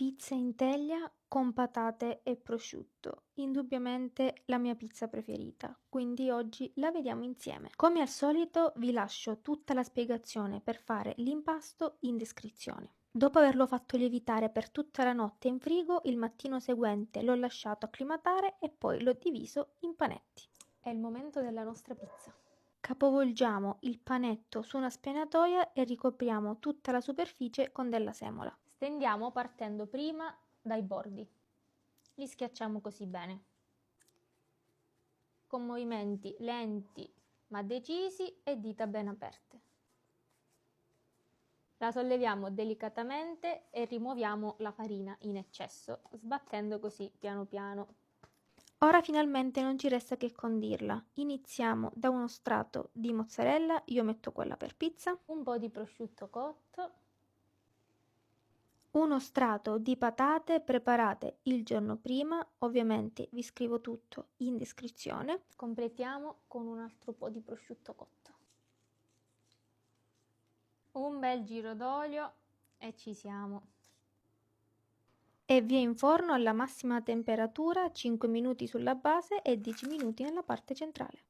Pizza in teglia con patate e prosciutto, indubbiamente la mia pizza preferita, quindi oggi la vediamo insieme. Come al solito vi lascio tutta la spiegazione per fare l'impasto in descrizione. Dopo averlo fatto lievitare per tutta la notte in frigo, il mattino seguente l'ho lasciato acclimatare e poi l'ho diviso in panetti. È il momento della nostra pizza. Capovolgiamo il panetto su una spianatoia e ricopriamo tutta la superficie con della semola. Stendiamo partendo prima dai bordi. Li schiacciamo così bene, con movimenti lenti ma decisi e dita ben aperte. La solleviamo delicatamente e rimuoviamo la farina in eccesso, sbattendo così piano piano. Ora finalmente non ci resta che condirla. Iniziamo da uno strato di mozzarella, io metto quella per pizza, un po' di prosciutto cotto, uno strato di patate preparate il giorno prima, ovviamente vi scrivo tutto in descrizione. Completiamo con un altro po' di prosciutto cotto. Un bel giro d'olio e ci siamo. E via in forno alla massima temperatura, 5 minuti sulla base e 10 minuti nella parte centrale.